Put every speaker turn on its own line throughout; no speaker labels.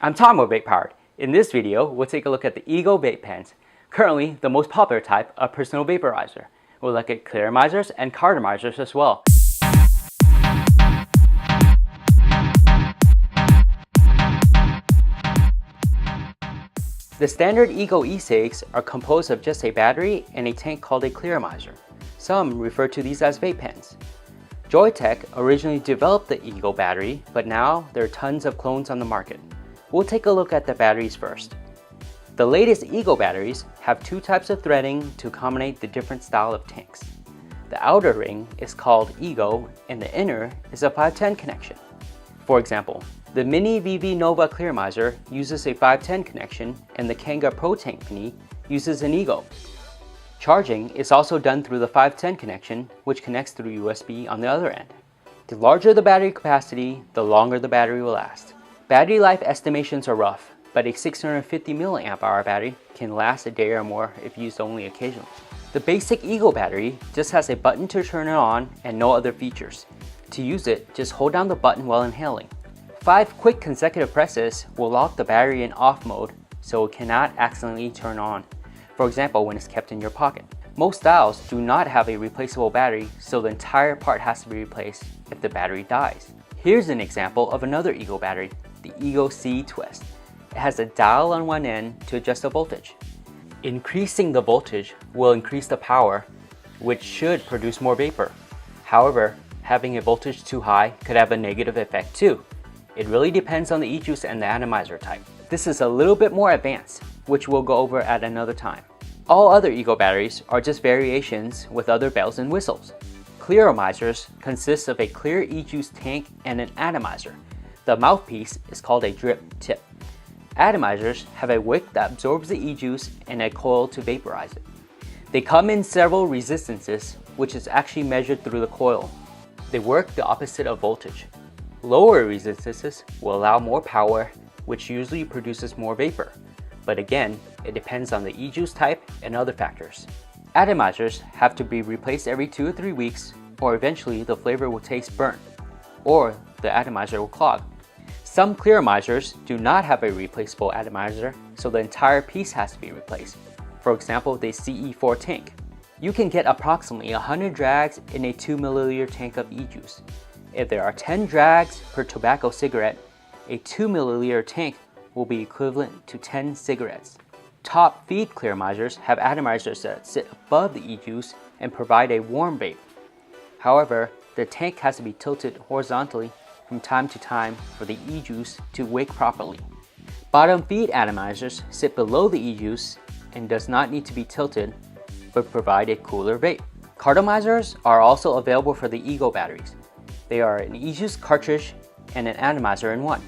I'm Tom with Vape Powered. In this video, we'll take a look at the eGo vape pens, currently the most popular type of personal vaporizer. We'll look at clearomizers and cartomizers as well. The standard eGo e-cigs are composed of just a battery and a tank called a clearomizer. Some refer to these as vape pens. Joytech originally developed the eGo battery, but now there are tons of clones on the market. We'll take a look at the batteries first. The latest eGo batteries have two types of threading to accommodate the different style of tanks. The outer ring is called eGo and the inner is a 510 connection. For example, the Mini VV Nova Clearomizer uses a 510 connection and the Kanga Pro Tank Mini uses an eGo. Charging is also done through the 510 connection, which connects through USB on the other end. The larger the battery capacity, the longer the battery will last. Battery life estimations are rough, but a 650 mAh battery can last a day or more if used only occasionally. The basic eGo battery just has a button to turn it on and no other features. To use it, just hold down the button while inhaling. 5 quick consecutive presses will lock the battery in off mode so it cannot accidentally turn on. For example, when it's kept in your pocket. Most styles do not have a replaceable battery, so the entire part has to be replaced if the battery dies. Here's an example of another eGo battery, the eGo C Twist. It has a dial on one end to adjust the voltage. Increasing the voltage will increase the power, which should produce more vapor. However, having a voltage too high could have a negative effect too. It really depends on the e-juice and the atomizer type. This is a little bit more advanced, which we'll go over at another time. All other eGo batteries are just variations with other bells and whistles. Clearomizers consist of a clear e-juice tank and an atomizer. The mouthpiece is called a drip tip. Atomizers have a wick that absorbs the e-juice and a coil to vaporize it. They come in several resistances, which is actually measured through the coil. They work the opposite of voltage. Lower resistances will allow more power, which usually produces more vapor. But again, it depends on the e-juice type and other factors. Atomizers have to be replaced every 2 or 3 weeks, or eventually the flavor will taste burnt, or the atomizer will clog. Some clearomizers do not have a replaceable atomizer, so the entire piece has to be replaced. For example, the CE4 tank. You can get approximately 100 drags in a 2 ml tank of e-juice. If there are 10 drags per tobacco cigarette, a 2 ml tank will be equivalent to 10 cigarettes. Top feed clearomizers have atomizers that sit above the e-juice and provide a warm vape. However, the tank has to be tilted horizontally from time to time for the e-juice to wick properly. Bottom feed atomizers sit below the e-juice and does not need to be tilted, but provide a cooler vape. Cartomizers are also available for the eGo batteries. They are an e-juice cartridge and an atomizer in one.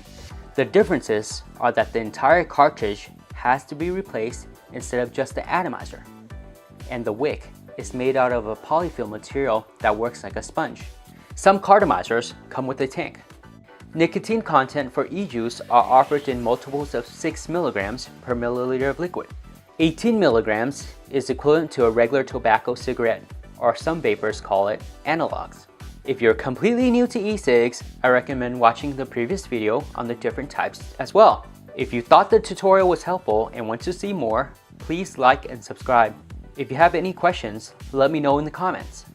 The differences are that the entire cartridge has to be replaced instead of just the atomizer. And the wick is made out of a polyfill material that works like a sponge. Some cartomizers come with a tank. Nicotine content for e-juice are offered in multiples of 6 mg per milliliter of liquid. 18 mg is equivalent to a regular tobacco cigarette, or some vapors call it analogs. If you're completely new to e-cigs, I recommend watching the previous video on the different types as well. If you thought the tutorial was helpful and want to see more, please like and subscribe. If you have any questions, let me know in the comments.